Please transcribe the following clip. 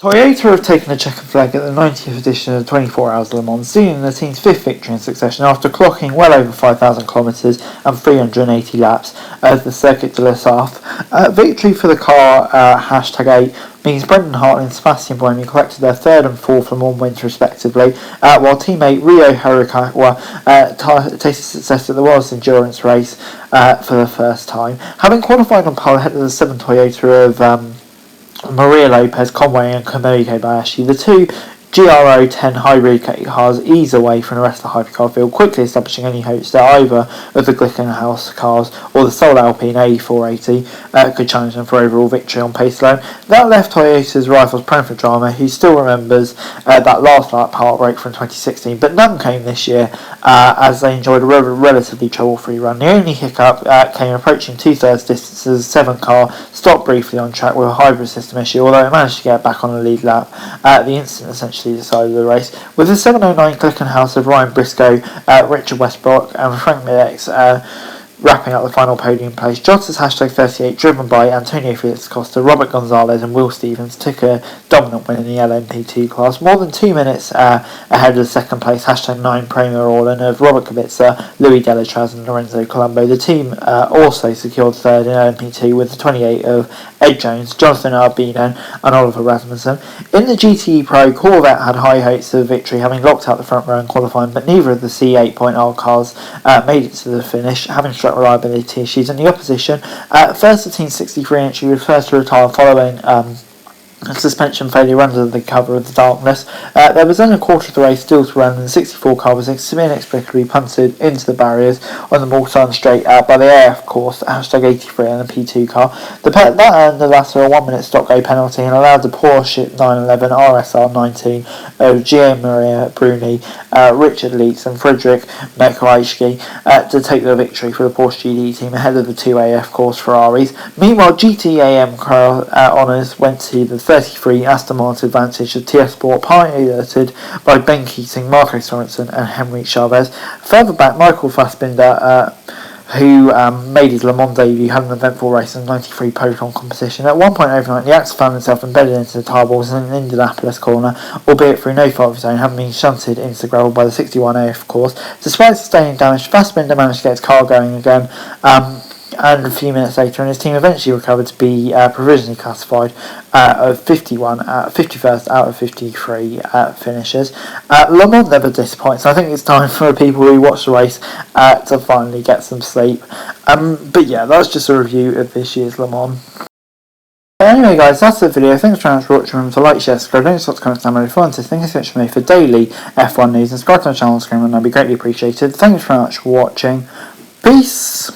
Toyota have taken a checkered flag at the 90th edition of 24 Hours of Le Mans, sealing the team's fifth victory in succession after clocking well over 5,000 kilometres and 380 laps at the Circuit de la Sarthe. Victory for the car, #8, means Brendan Hartley and Sebastian Buemi collected their third and fourth Le Mans wins respectively, while teammate Ryo Hirakawa tasted success at the World's Endurance race for the first time. Having qualified on pole ahead of the 7 Toyota of Maria Lopez, Conway and Kamui Kobayashi, the two GR010 hybrid cars ease away from the rest of the hypercar field, quickly establishing any hopes that either of the Glickenhaus cars or the Sol Alpine A480 could challenge them for overall victory on pace alone. That left Toyota's rivals prone for drama, who still remembers that last lap heartbreak from 2016, but none came this year as they enjoyed a relatively trouble-free run. The only hiccup came approaching two-thirds distance as the 7 car stopped briefly on track with a hybrid system issue, although it managed to get back on the lead lap. The incident essentially decided the race, with the 709 Glickenhaus of Ryan Briscoe, Richard Westbrook and Frank Millex wrapping up the final podium place. Jotta's #38, driven by Antonio Felix Costa, Robert Gonzalez and Will Stevens, took a dominant win in the LMP2 class, more than 2 minutes ahead of the second place #9 Premier Orlan of Robert Kubica, Louis Delatraz and Lorenzo Colombo. The team also secured third in LMP2 with the 28 of Ed Jones, Jonathan Arbino and Oliver Rasmussen. In the GTE Pro, Corvette had high hopes of victory, having locked out the front row in qualifying, but neither of the C8.R cars made it to the finish, having struck reliability issues. In the opposition, first the Team 63 entry was first to retire following suspension failure under the cover of the darkness. There was only a quarter of the race still to run, and the 64 car was inexplicably punted into the barriers on the Mulsanne straight by the AF course, #83 and the P2 car. That earned the latter a 1 minute stop-go penalty and allowed the Porsche 911 RSR 19 of Gian-Maria Bruni, Richard Leitz and Friedrich Mekowski to take the victory for the Porsche GT team ahead of the 2 AF course Ferraris. Meanwhile, GTAM car honours went to the 33 Aston Martin Vantage of TF Sport, piloted by Ben Keating, Marco Sorensen and Henrik Chavez. Further back, Michael Fassbinder, who made his Le Mans debut, had an eventful race in the 93 Proton competition. At one point overnight, the Axe found himself embedded into the tyre balls in an Indianapolis corner, albeit through no fault of his own, having been shunted into the gravel by the 61 AF course. Despite sustaining damage, Fassbinder managed to get his car going again, and a few minutes later, and his team eventually recovered to be provisionally classified of 51st out of 53 finishers. Le Mans never disappoints. I think it's time for people who watch the race to finally get some sleep. But yeah, that's just a review of this year's Le Mans. Anyway guys, that's the video. Thanks very much for watching. Remember to like, share, subscribe, don't stop to comment down below if you want to. Thank you so much for me for daily F1 news, and subscribe to my channel on screen, and that'd be greatly appreciated. Thanks very much for watching. Peace!